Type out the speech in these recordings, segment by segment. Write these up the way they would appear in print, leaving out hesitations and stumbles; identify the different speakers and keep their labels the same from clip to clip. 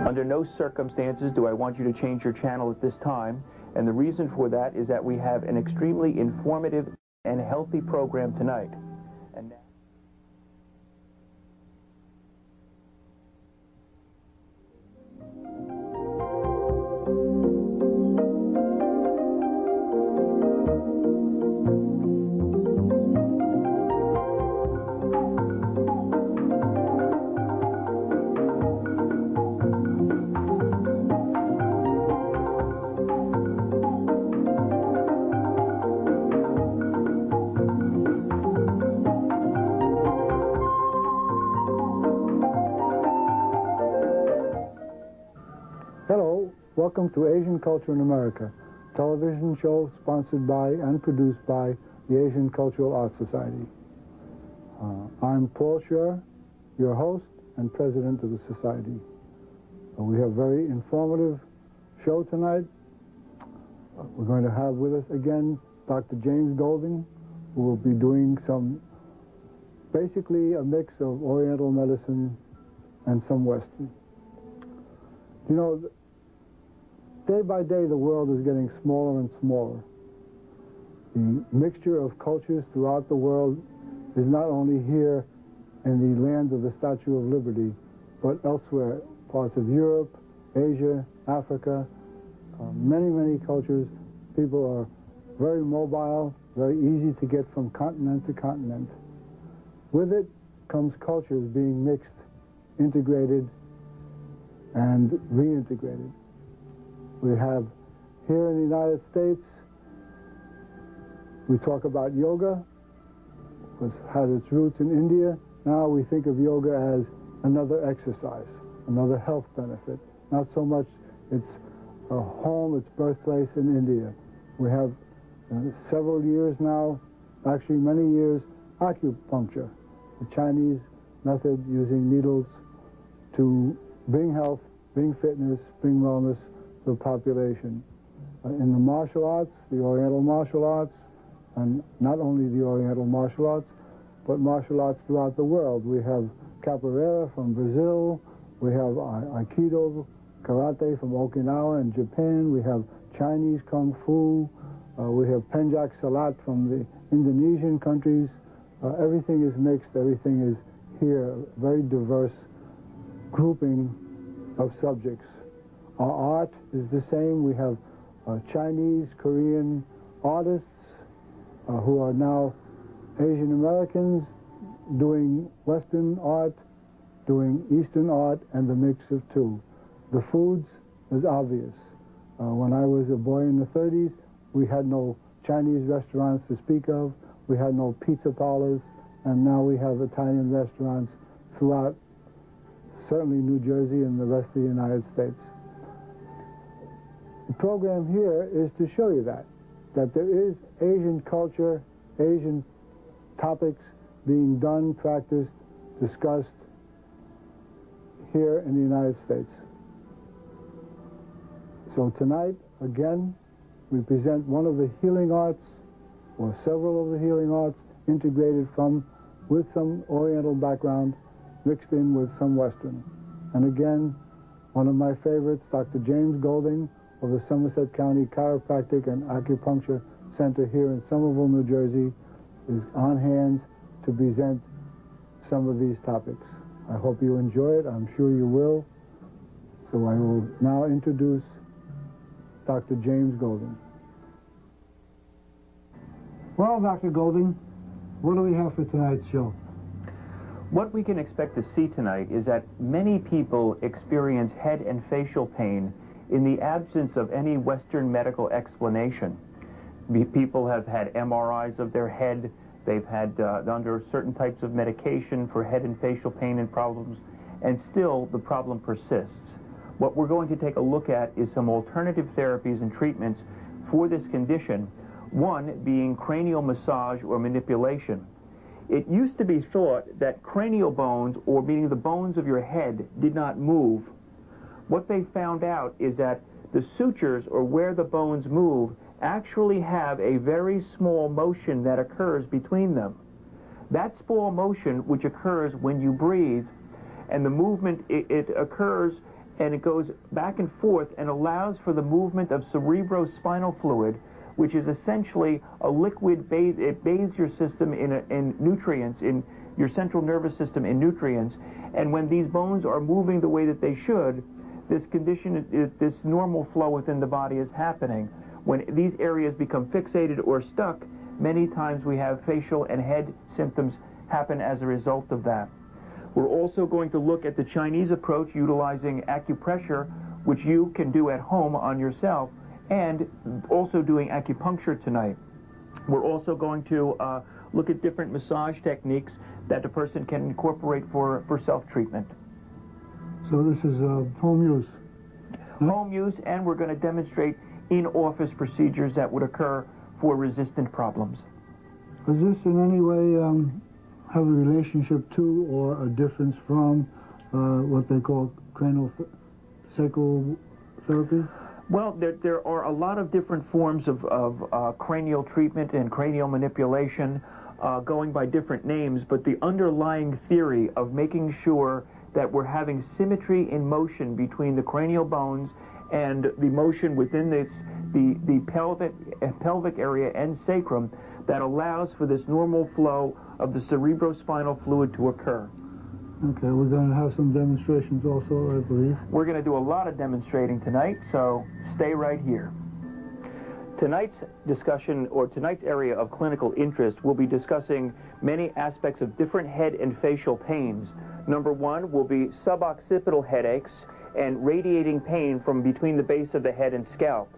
Speaker 1: Under no circumstances do I want you to change your channel at this time, and the reason for that is that we have an extremely informative and healthy program tonight. And now
Speaker 2: Hello, welcome to Asian Culture in America, television show sponsored by and produced by the Asian Cultural Arts Society. I'm Paul Sher, your host and president of the society. We have a very informative show tonight. We're going to have with us again Dr. James Golding, who will be doing basically a mix of Oriental medicine and some Western. You know, day by day the world is getting smaller and smaller. The mixture of cultures throughout the world is not only here in the land of the Statue of Liberty, but elsewhere, parts of Europe, Asia, Africa, many, many cultures. People are very mobile, very easy to get from continent to continent. With it comes cultures being mixed, integrated, and reintegrated. We have here in the United States, we talk about yoga, which had its roots in India. Now we think of yoga as another exercise, another health benefit. Not so much its home, its birthplace in India. We have several years now, actually many years, acupuncture, the Chinese method using needles to bring health, bring fitness, bring wellness to the population. In the martial arts, the Oriental martial arts, and not only the Oriental martial arts, but martial arts throughout the world. We have capoeira from Brazil, we have Aikido, karate from Okinawa and Japan, we have Chinese Kung Fu, we have Pencak Silat from the Indonesian countries. Everything is mixed, everything is here, very diverse grouping of subjects. Our art is the same. We have Chinese, Korean artists who are now Asian Americans doing Western art, doing Eastern art, and the mix of two. The foods is obvious. When I was a boy in the 30s, we had no Chinese restaurants to speak of, we had no pizza parlors, and now we have Italian restaurants throughout certainly New Jersey and the rest of the United States. The program here is to show you that there is Asian culture, Asian topics being done, practiced, discussed here in the United States. So tonight, again, we present one of the healing arts, or several of the healing arts, integrated with some Oriental background, mixed in with some Western. And again, one of my favorites, Dr. James Golding of the Somerset County Chiropractic and Acupuncture Center here in Somerville, New Jersey, is on hand to present some of these topics. I hope you enjoy it. I'm sure you will. So I will now introduce Dr. James Golding. Well, Dr. Golding, what do we have for tonight's show?
Speaker 1: what we can expect to see tonight is that many people experience head and facial pain in the absence of any Western medical explanation. People have had MRIs of their head, they've had under certain types of medication for head and facial pain and problems, and still the problem persists. What we're going to take a look at is some alternative therapies and treatments for this condition, one being cranial massage or manipulation. It used to be thought that cranial bones, or meaning the bones of your head, did not move. What they found out is that the sutures, or where the bones move, actually have a very small motion that occurs between them. That small motion, which occurs when you breathe, and the movement, it occurs and it goes back and forth and allows for the movement of cerebrospinal fluid, which is essentially a liquid it bathes your system in nutrients, in your central nervous system in nutrients. And when these bones are moving the way that they should, this condition, this normal flow within the body is happening. When these areas become fixated or stuck, many times we have facial and head symptoms happen as a result of that. We're also going to look at the Chinese approach utilizing acupressure, which you can do at home on yourself, and also doing acupuncture tonight. We're also going to look at different massage techniques that a person can incorporate for self-treatment.
Speaker 2: So this is home use?
Speaker 1: Home use, and we're going to demonstrate in-office procedures that would occur for resistant problems.
Speaker 2: Does this in any way have a relationship to or a difference from what they call cranial psychotherapy?
Speaker 1: Well, there are a lot of different forms of cranial treatment and cranial manipulation going by different names, but the underlying theory of making sure that we're having symmetry in motion between the cranial bones and the motion within the pelvic area and sacrum that allows for this normal flow of the cerebrospinal fluid to occur.
Speaker 2: Okay, we're going to have some demonstrations also, I believe.
Speaker 1: We're going to do a lot of demonstrating tonight, so stay right here. Tonight's discussion, or tonight's area of clinical interest, will be discussing many aspects of different head and facial pains. Number one will be suboccipital headaches and radiating pain from between the base of the head and scalp.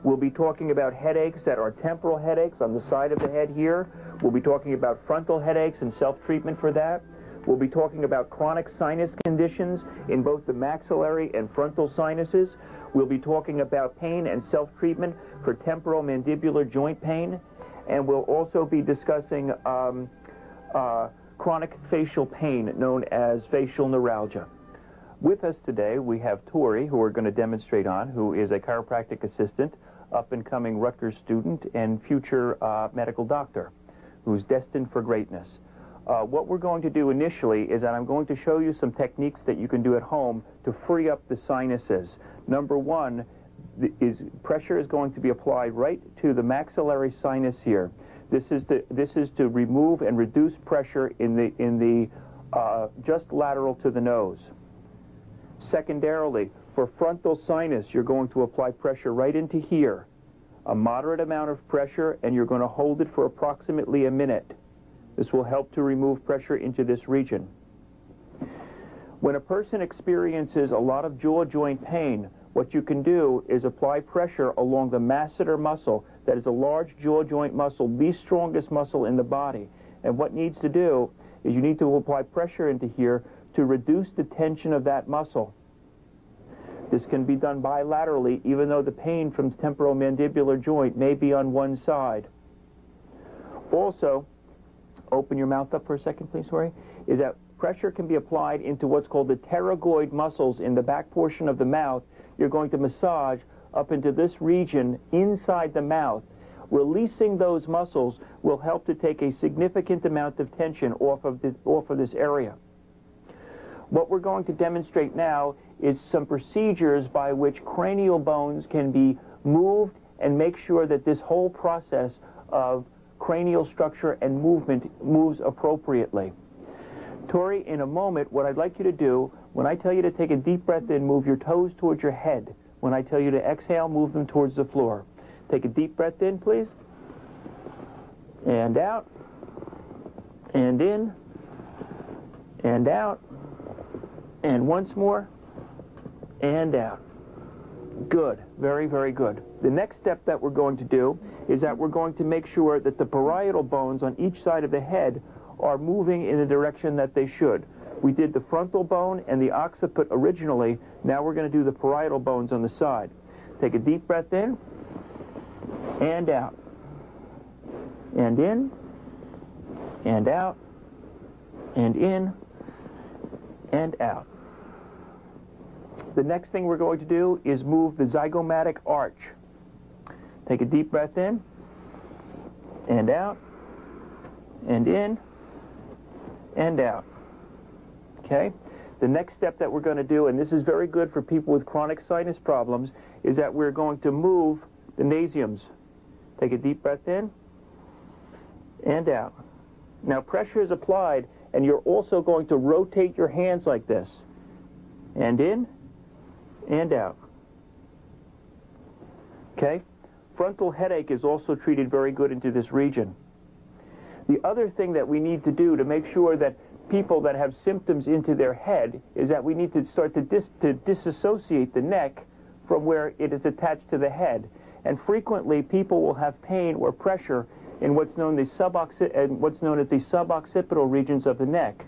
Speaker 1: We'll be talking about headaches that are temporal headaches on the side of the head here. We'll be talking about frontal headaches and self-treatment for that. We'll be talking about chronic sinus conditions in both the maxillary and frontal sinuses. We'll be talking about pain and self-treatment for temporal mandibular joint pain. And we'll also be discussing chronic facial pain known as facial neuralgia. With us today, we have Tori, who we're going to demonstrate on, who is a chiropractic assistant, up-and-coming Rutgers student, and future medical doctor, who's destined for greatness. What we're going to do initially is that I'm going to show you some techniques that you can do at home to free up the sinuses. Number one pressure is going to be applied right to the maxillary sinus here. This is to remove and reduce pressure in the just lateral to the nose. Secondarily, for frontal sinus, you're going to apply pressure right into here, a moderate amount of pressure, and you're going to hold it for approximately a minute. This will help to remove pressure into this region. When a person experiences a lot of jaw joint pain, what you can do is apply pressure along the masseter muscle. That is a large jaw joint muscle, the strongest muscle in the body. And what needs to do is you need to apply pressure into here to reduce the tension of that muscle. This can be done bilaterally, even though the pain from temporomandibular joint may be on one side. Also, open your mouth up for a second, please, Tori, is that pressure can be applied into what's called the pterygoid muscles in the back portion of the mouth. You're going to massage up into this region inside the mouth. Releasing those muscles will help to take a significant amount of tension off of this area. What we're going to demonstrate now is some procedures by which cranial bones can be moved and make sure that this whole process of cranial structure and movement moves appropriately. Tori, in a moment, what I'd like you to do, when I tell you to take a deep breath in, move your toes towards your head. When I tell you to exhale, move them towards the floor. Take a deep breath in, please. And out. And in. And out. And once more. And out. Good. Very, very good. The next step that we're going to do is that we're going to make sure that the parietal bones on each side of the head are moving in the direction that they should. We did the frontal bone and the occiput originally. Now we're going to do the parietal bones on the side. Take a deep breath in and out. And in and out and in and out. The next thing we're going to do is move the zygomatic arch. Take a deep breath in and out and in and out. Okay? The next step that we're going to do, and this is very good for people with chronic sinus problems, is that we're going to move the nasiums. Take a deep breath in and out. Now pressure is applied, and you're also going to rotate your hands like this. And in and out. Okay? Frontal headache is also treated very good into this region. The other thing that we need to do to make sure that people that have symptoms into their head is that we need to start to disassociate the neck from where it is attached to the head. And frequently people will have pain or pressure in what's known as the suboccipital regions of the neck.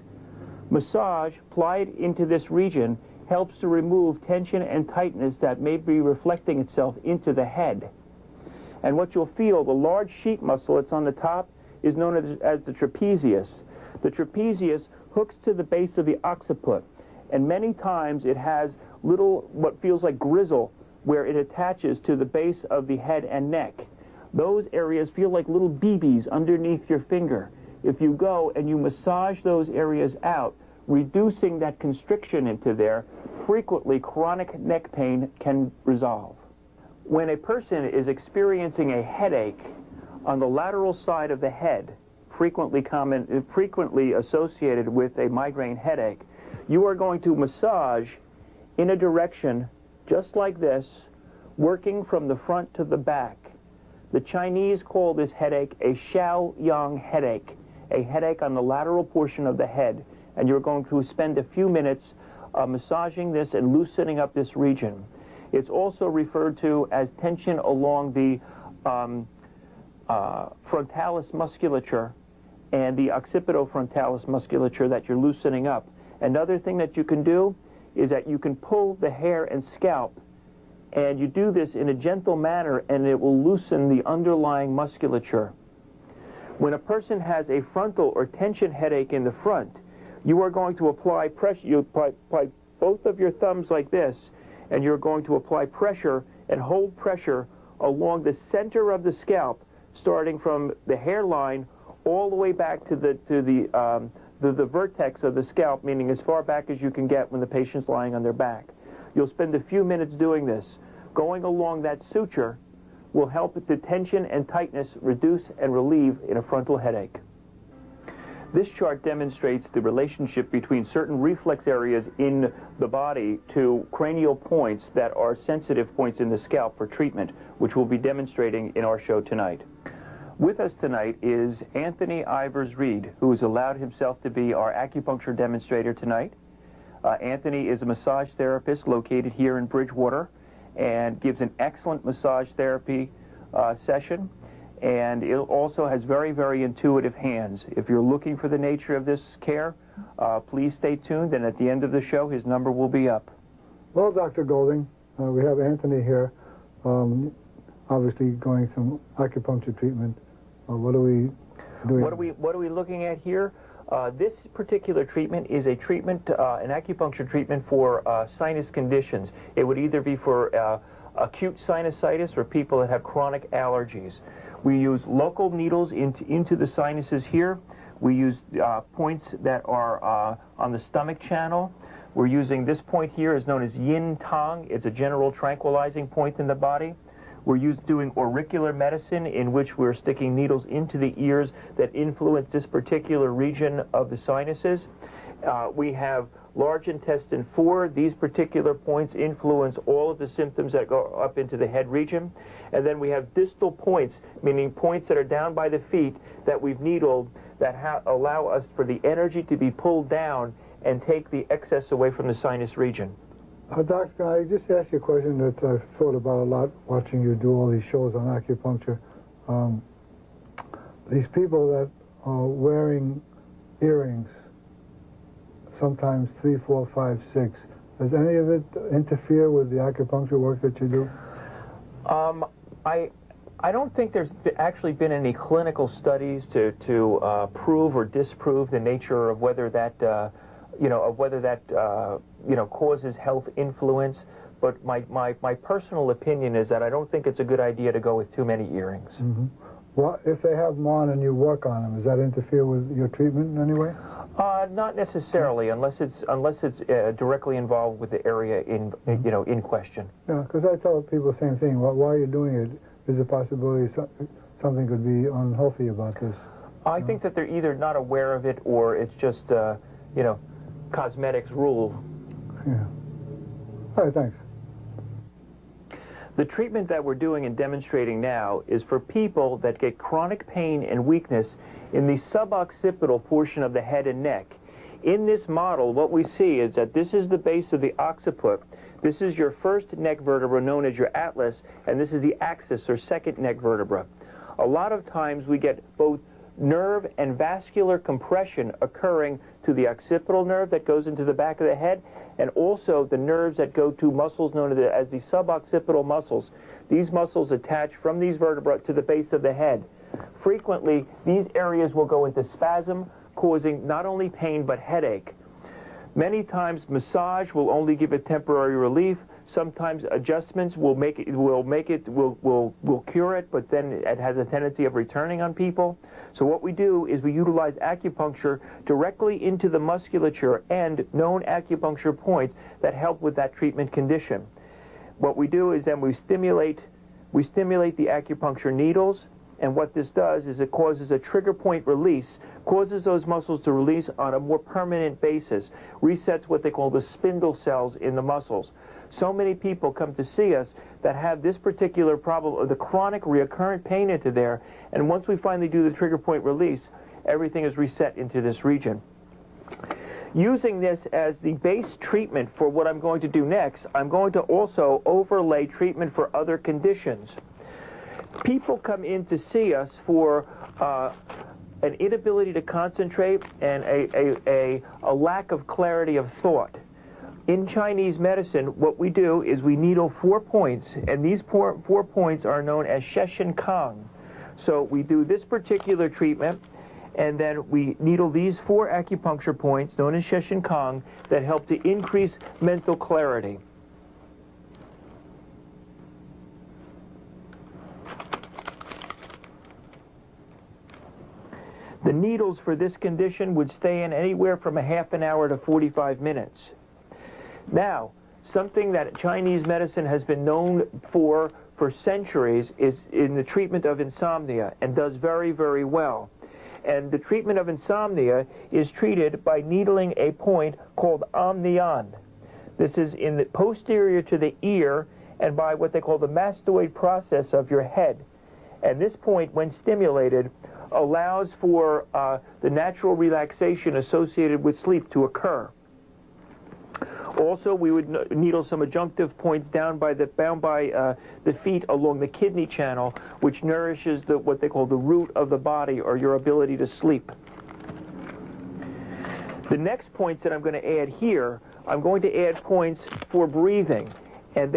Speaker 1: Massage applied into this region helps to remove tension and tightness that may be reflecting itself into the head. And what you'll feel, the large sheet muscle that's on the top is known as the trapezius. The trapezius hooks to the base of the occiput, and many times it has little, what feels like grizzle, where it attaches to the base of the head and neck. Those areas feel like little BBs underneath your finger. If you go and you massage those areas out, reducing that constriction into there, frequently chronic neck pain can resolve. When a person is experiencing a headache on the lateral side of the head, frequently associated with a migraine headache, you are going to massage in a direction just like this, working from the front to the back. The Chinese call this headache a Xiaoyang headache, a headache on the lateral portion of the head, and you're going to spend a few minutes massaging this and loosening up this region. It's also referred to as tension along the frontalis musculature and the occipitofrontalis musculature that you're loosening up. Another thing that you can do is that you can pull the hair and scalp, and you do this in a gentle manner, and it will loosen the underlying musculature. When a person has a frontal or tension headache in the front, you are going to apply pressure. You apply both of your thumbs like this, and you're going to apply pressure and hold pressure along the center of the scalp, starting from the hairline all the way back to the vertex of the scalp, meaning as far back as you can get when the patient's lying on their back. You'll spend a few minutes doing this. Going along that suture will help the tension and tightness reduce and relieve in a frontal headache. This chart demonstrates the relationship between certain reflex areas in the body to cranial points that are sensitive points in the scalp for treatment, which we'll be demonstrating in our show tonight. With us tonight is Anthony Ivers-Reed, who has allowed himself to be our acupuncture demonstrator tonight. Anthony is a massage therapist located here in Bridgewater and gives an excellent massage therapy session, and it also has very, very intuitive hands. If you're looking for the nature of this care, please stay tuned, and at the end of the show, his number will be up.
Speaker 2: Well, Dr. Golding, we have Anthony here, obviously going some acupuncture treatment. What are we doing?
Speaker 1: What are we looking at here? This particular treatment is a treatment, an acupuncture treatment for sinus conditions. It would either be for acute sinusitis or people that have chronic allergies. We use local needles into the sinuses here. We use points that are on the stomach channel. We're using this point here is known as yin tong. It's a general tranquilizing point in the body. We're doing auricular medicine, in which we're sticking needles into the ears that influence this particular region of the sinuses. We have large intestine 4. These particular points influence all of the symptoms that go up into the head region. And then we have distal points, meaning points that are down by the feet that we've needled that allow us for the energy to be pulled down and take the excess away from the sinus region.
Speaker 2: Doctor, can I just ask you a question that I've thought about a lot watching you do all these shows on acupuncture? These people that are wearing earrings, sometimes 3, 4, 5, 6, does any of it interfere with the acupuncture work that you do?
Speaker 1: I don't think there's actually been any clinical studies to prove or disprove the nature of whether that causes health influence, but my personal opinion is that I don't think it's a good idea to go with too many earrings.
Speaker 2: Mm-hmm. Well, if they have them on and you work on them, does that interfere with your treatment in any way?
Speaker 1: Not necessarily, unless it's directly involved with the area in question.
Speaker 2: Yeah, because I tell people the same thing. Why are you doing it? There's a possibility something could be unhealthy about this.
Speaker 1: I think that they're either not aware of it or it's just cosmetics rule.
Speaker 2: Yeah. All right, thanks.
Speaker 1: The treatment that we're doing and demonstrating now is for people that get chronic pain and weakness in the suboccipital portion of the head and neck. In this model, what we see is that this is the base of the occiput. This is your first neck vertebra known as your atlas, and this is the axis or second neck vertebra. A lot of times we get both nerve and vascular compression occurring to the occipital nerve that goes into the back of the head, and also the nerves that go to muscles known as the suboccipital muscles. These muscles attach from these vertebrae to the base of the head. Frequently, these areas will go into spasm, causing not only pain but headache. Many times, massage will only give it temporary relief. Sometimes adjustments will cure it, but then it has a tendency of returning on people. So what we do is we utilize acupuncture directly into the musculature and known acupuncture points that help with that treatment condition. What we do is then we stimulate the acupuncture needles, and what this does is it causes a trigger point release, causes those muscles to release on a more permanent basis, resets what they call the spindle cells in the muscles. So many people come to see us that have this particular problem of the chronic recurrent pain into there, and once we finally do the trigger point release, everything is reset into this region. Using this as the base treatment for what I'm going to do next, I'm going to also overlay treatment for other conditions. People come in to see us for an inability to concentrate and a lack of clarity of thought. In Chinese medicine, what we do is we needle 4 points, and these four points are known as Sheshin Kang. So we do this particular treatment, and then we needle these 4 acupuncture points, known as Sheshin Kang, that help to increase mental clarity. The needles for this condition would stay in anywhere from a half an hour to 45 minutes. Now, something that Chinese medicine has been known for centuries is in the treatment of insomnia, and does very, very well. And the treatment of insomnia is treated by needling a point called amnion. This is in the posterior to the ear and by what they call the mastoid process of your head. And this point, when stimulated, allows for the natural relaxation associated with sleep to occur. Also, we would needle some adjunctive points bound by the feet along the kidney channel, which nourishes what they call the root of the body, or your ability to sleep. The next points that I'm going to add here, I'm going to add points for breathing, and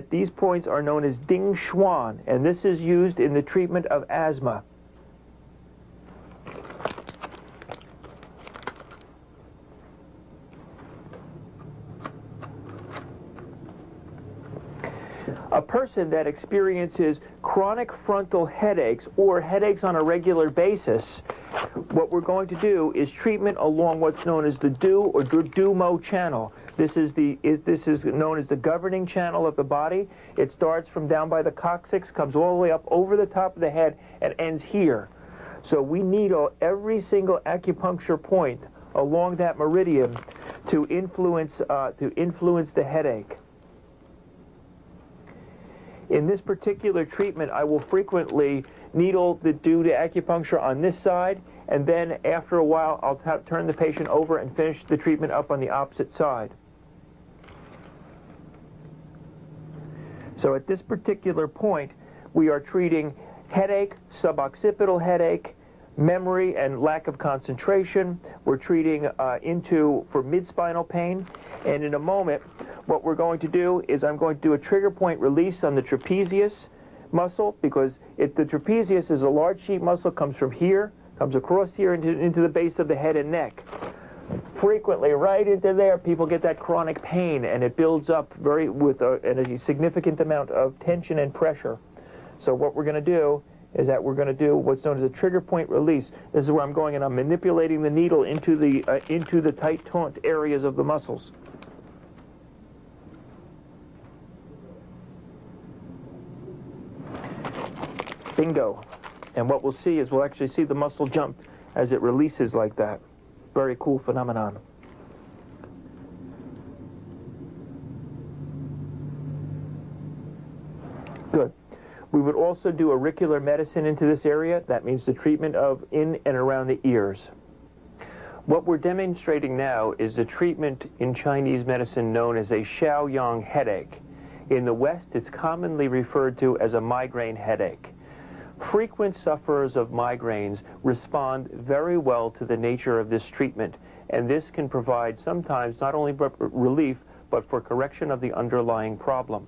Speaker 1: these points are known as Ding Xuan, and this is used in the treatment of asthma. A person that experiences chronic frontal headaches or headaches on a regular basis, what we're going to do is treatment along what's known as the Du or Du-Mo channel. This is known as the governing channel of the body. It starts from down by the coccyx, comes all the way up over the top of the head, and ends here. So we needle every single acupuncture point along that meridian to influence the headache. In this particular treatment, I will frequently needle the acupuncture on this side, and then after a while, I'll turn the patient over and finish the treatment up on the opposite side. So at this particular point, we are treating headache, suboccipital headache, memory and lack of concentration. We're treating for mid-spinal pain, and in a moment, what we're going to do is I'm going to do a trigger point release on the trapezius muscle, because the trapezius is a large sheet muscle, comes from here, comes across here into the base of the head and neck. Frequently, right into there, people get that chronic pain, and it builds up with a significant amount of tension and pressure. So what we're going to do is that we're going to do what's known as a trigger point release. This is where I'm going and I'm manipulating the needle into the tight taut areas of the muscles. Bingo. And what we'll see is we'll actually see the muscle jump as it releases like that. Very cool phenomenon. Good. We would also do auricular medicine into this area. That means the treatment of in and around the ears. What we're demonstrating now is a treatment in Chinese medicine known as a Shaoyang headache. In the West, it's commonly referred to as a migraine headache. Frequent sufferers of migraines respond very well to the nature of this treatment, and this can provide sometimes not only relief, but for correction of the underlying problem.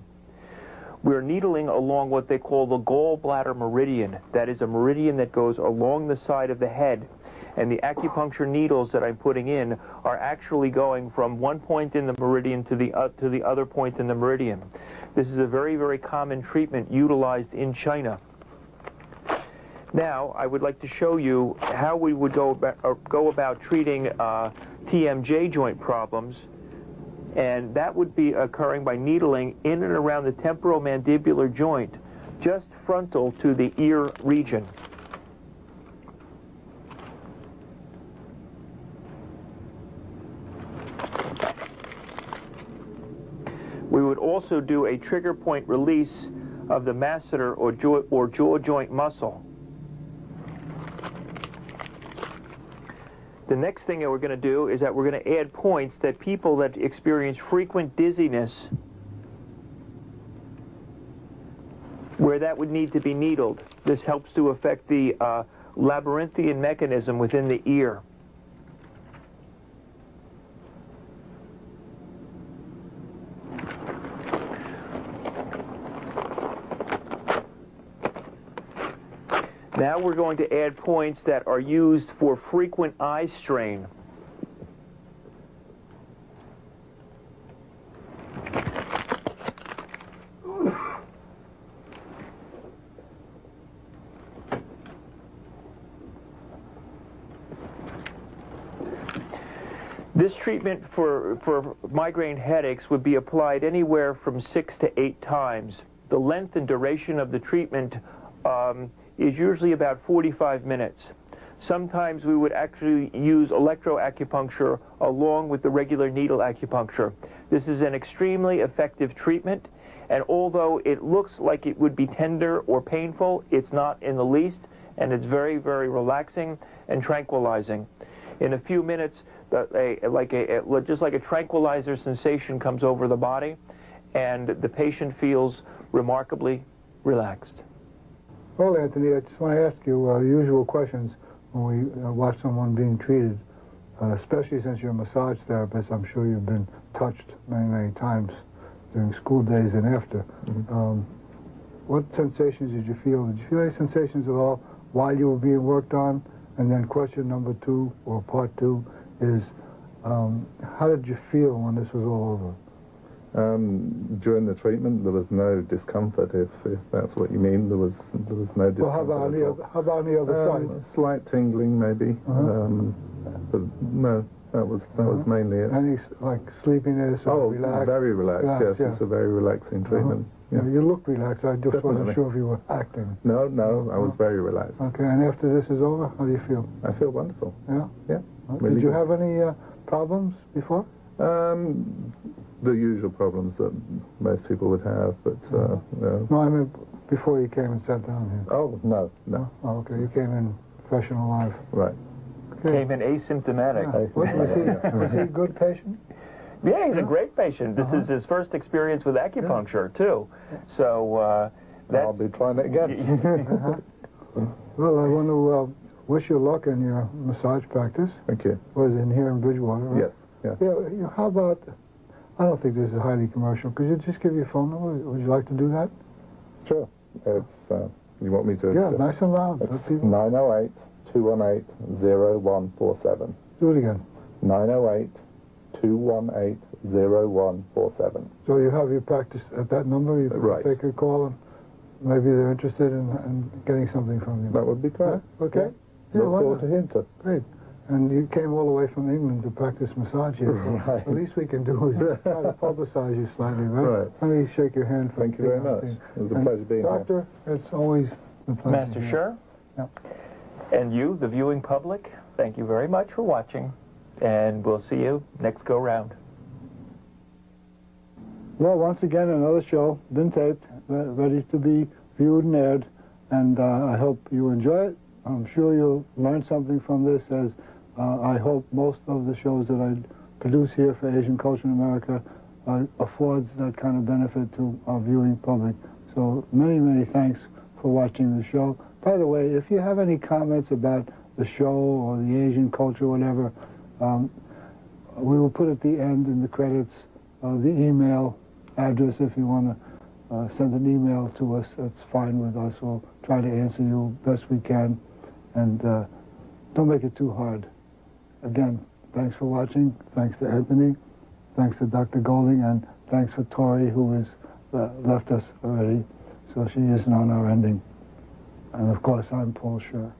Speaker 1: We're needling along what they call the gallbladder meridian. That is a meridian that goes along the side of the head. And the acupuncture needles that I'm putting in are actually going from one point in the meridian to the other point in the meridian. This is a very, very common treatment utilized in China. Now, I would like to show you how we would go about treating TMJ joint problems. And that would be occurring by needling in and around the temporomandibular joint, just frontal to the ear region. We would also do a trigger point release of the masseter or jaw joint muscle. The next thing that we're going to do is that we're going to add points that people that experience frequent dizziness, where that would need to be needled. This helps to affect the labyrinthian mechanism within the ear. Now we're going to add points that are used for frequent eye strain. This treatment for migraine headaches would be applied anywhere from 6 to 8 times. The length and duration of the treatment is usually about 45 minutes. Sometimes we would actually use electroacupuncture along with the regular needle acupuncture. This is an extremely effective treatment, and although it looks like it would be tender or painful, it's not in the least, and it's very, very relaxing and tranquilizing. In a few minutes, just like a tranquilizer sensation comes over the body, and the patient feels remarkably relaxed.
Speaker 2: Well, Anthony, I just want to ask you the usual questions when we watch someone being treated, especially since you're a massage therapist. I'm sure you've been touched many, many times during school days and after. Mm-hmm. What sensations did you feel? Did you feel any sensations at all while you were being worked on? And then question number 2, or part 2, is how did you feel when this was all over?
Speaker 3: During the treatment, there was no discomfort, if that's what you mean. There was no discomfort.
Speaker 2: Well, how about on the other side?
Speaker 3: Slight tingling, maybe. But no, that was mainly it.
Speaker 2: Any like sleepiness or relaxed?
Speaker 3: Very relaxed. Yes, yeah. It's a very relaxing treatment. Yeah.
Speaker 2: You look relaxed. I just
Speaker 3: Definitely.
Speaker 2: wasn't sure if you were acting.
Speaker 3: No, I was very relaxed.
Speaker 2: Okay, and after this is over, how do you feel?
Speaker 3: I feel wonderful.
Speaker 2: Yeah?
Speaker 3: Yeah.
Speaker 2: Really Did you have any problems before?
Speaker 3: The usual problems that most people would have, but no.
Speaker 2: No, I mean before you came and sat down here.
Speaker 3: Oh, no.
Speaker 2: Oh, okay, you came in fresh and alive.
Speaker 3: Right.
Speaker 1: Okay. Came in asymptomatic.
Speaker 2: Yeah. Was he a good patient?
Speaker 1: Yeah, he's a great patient. This is his first experience with acupuncture, too. So
Speaker 3: I'll be trying it again.
Speaker 2: Well, I want to wish you luck in your massage practice.
Speaker 3: Thank you.
Speaker 2: Was in here in Bridgewater, right?
Speaker 3: Yes. Yeah.
Speaker 2: Yeah. How about, I don't think this is highly commercial. Could you just give your phone number? Would you like to do that?
Speaker 3: Sure. It's, you want me to?
Speaker 2: Yeah, nice and loud.
Speaker 3: It's 908-218-0147.
Speaker 2: Do it again.
Speaker 3: 908-218-0147.
Speaker 2: So you have your practice at that number? You can
Speaker 3: Right.
Speaker 2: take a call? maybe they're interested in getting something from you.
Speaker 3: That would be great.
Speaker 2: Huh? Okay.
Speaker 3: Yeah. Look forward to hearing it.
Speaker 2: Great. And you came all the way from England to practice massage here.
Speaker 3: Right.
Speaker 2: The least we can do is try to publicize you slightly, right?
Speaker 3: Right.
Speaker 2: Let me shake your hand.
Speaker 3: Thank you very much. It was a pleasure being here.
Speaker 2: Doctor, it's always a pleasure.
Speaker 1: Master Sher, and you, the viewing public, thank you very much for watching, and we'll see you next go-round.
Speaker 2: Well, once again, another show, been taped, ready to be viewed and aired, and I hope you enjoy it. I'm sure you'll learn something from this, as I hope most of the shows that I produce here for Asian Culture in America affords that kind of benefit to our viewing public. So many, many thanks for watching the show. By the way, if you have any comments about the show or the Asian culture, whatever, we will put at the end in the credits the email address. If you want to send an email to us, that's fine with us. We'll try to answer you best we can, and don't make it too hard. Again, thanks for watching. Thanks to Anthony. Thanks to Dr. Golding, and thanks for Tori, who has left us already, so she isn't on our ending. And of course, I'm Paul Sher.